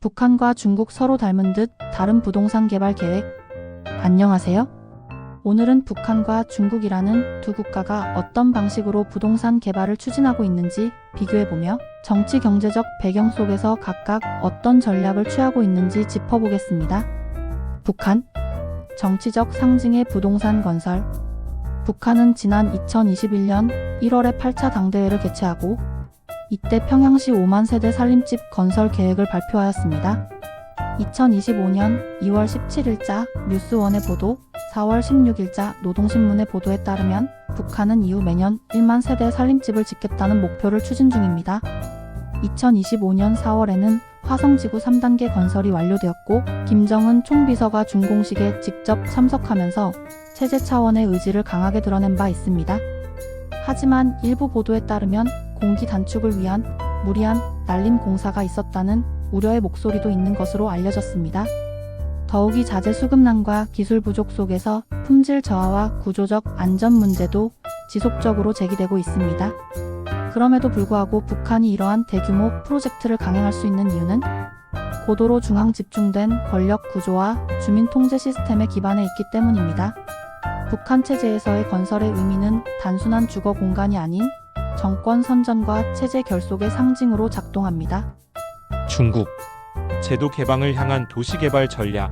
북한과 중국 서로 닮은 듯 다른 부동산 개발 계획. 안녕하세요. 오늘은 북한과 중국이라는 두 국가가 어떤 방식으로 부동산 개발을 추진하고 있는지 비교해보며 정치 경제적 배경 속에서 각각 어떤 전략을 취하고 있는지 짚어보겠습니다. 북한, 정치적 상징의 부동산 건설. 북한은 지난 2021년 1월에 8차 당대회를 개최하고 이때 평양시 5만 세대 살림집 건설 계획을 발표하였습니다. 2025년 2월 17일자 뉴스원의 보도, 4월 16일자 노동신문의 보도에 따르면 북한은 이후 매년 1만 세대 살림집을 짓겠다는 목표를 추진 중입니다. 2025년 4월에는 화성지구 3단계 건설이 완료되었고 김정은 총비서가 준공식에 직접 참석하면서 체제 차원의 의지를 강하게 드러낸 바 있습니다. 하지만 일부 보도에 따르면 공기 단축을 위한 무리한 날림 공사가 있었다는 우려의 목소리도 있는 것으로 알려졌습니다. 더욱이 자재 수급난과 기술 부족 속에서 품질 저하와 구조적 안전 문제도 지속적으로 제기되고 있습니다. 그럼에도 불구하고 북한이 이러한 대규모 프로젝트를 강행할 수 있는 이유는 고도로 중앙 집중된 권력 구조와 주민 통제 시스템에 기반해 있기 때문입니다. 북한 체제에서의 건설의 의미는 단순한 주거 공간이 아닌 정권 선전과 체제 결속의 상징으로 작동합니다. 중국, 제도 개방을 향한 도시개발 전략.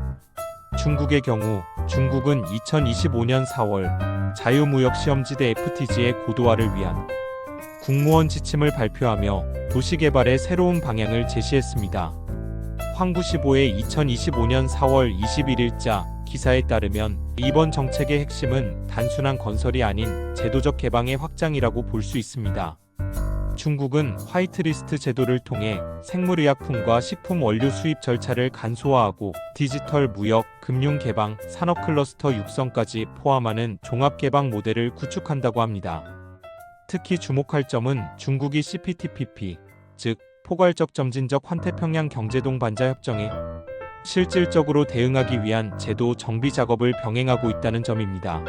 중국의 경우 중국은 2025년 4월 자유무역시험지대 FTA의 고도화를 위한 국무원 지침을 발표하며 도시개발의 새로운 방향을 제시했습니다. 황구시보의 2025년 4월 21일자 기사에 따르면 이번 정책의 핵심은 단순한 건설이 아닌 제도적 개방의 확장이라고 볼 수 있습니다. 중국은 화이트리스트 제도를 통해 생물의약품과 식품 원료 수입 절차를 간소화하고 디지털 무역, 금융 개방, 산업 클러스터 육성까지 포함하는 종합 개방 모델을 구축한다고 합니다. 특히 주목할 점은 중국이 CPTPP, 즉 포괄적 점진적 환태평양 경제동 반자 협정에 실질적으로 대응하기 위한 제도 정비 작업을 병행하고 있다는 점입니다.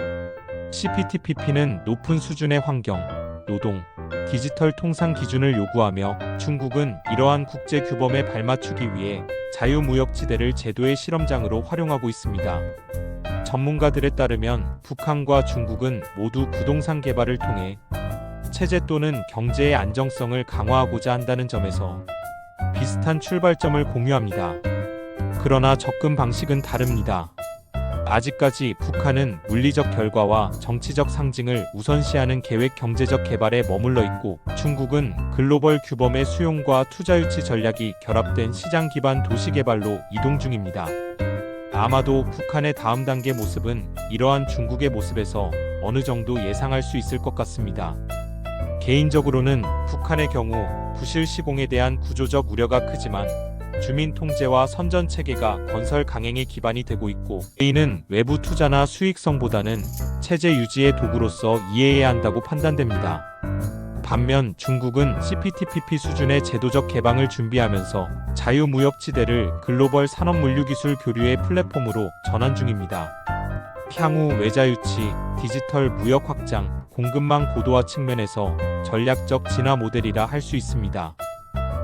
CPTPP는 높은 수준의 환경, 노동, 디지털 통상 기준을 요구하며 중국은 이러한 국제 규범에 발맞추기 위해 자유무역지대를 제도의 실험장으로 활용하고 있습니다. 전문가들에 따르면 북한과 중국은 모두 부동산 개발을 통해 체제 또는 경제의 안정성을 강화하고자 한다는 점에서 비슷한 출발점을 공유합니다. 그러나 접근 방식은 다릅니다. 아직까지 북한은 물리적 결과와 정치적 상징을 우선시하는 계획 경제적 개발에 머물러 있고 중국은 글로벌 규범의 수용과 투자 유치 전략이 결합된 시장 기반 도시 개발로 이동 중입니다. 아마도 북한의 다음 단계 모습은 이러한 중국의 모습에서 어느 정도 예상할 수 있을 것 같습니다. 개인적으로는 북한의 경우 부실 시공에 대한 구조적 우려가 크지만 주민 통제와 선전 체계가 건설 강행의 기반이 되고 있고 이는 외부 투자나 수익성보다는 체제 유지의 도구로서 이해해야 한다고 판단됩니다. 반면 중국은 CPTPP 수준의 제도적 개방을 준비하면서 자유무역지대를 글로벌 산업물류기술 교류의 플랫폼으로 전환 중입니다. 향후 외자 유치, 디지털 무역 확장, 공급망 고도화 측면에서 전략적 진화 모델이라 할 수 있습니다.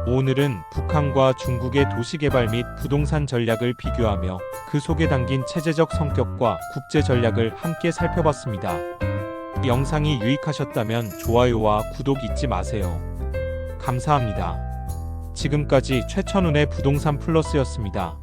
오늘은 북한과 중국의 도시개발 및 부동산 전략을 비교하며 그 속에 담긴 체제적 성격과 국제 전략을 함께 살펴봤습니다. 영상이 유익하셨다면 좋아요와 구독 잊지 마세요. 감사합니다. 지금까지 최천운의 부동산 플러스였습니다.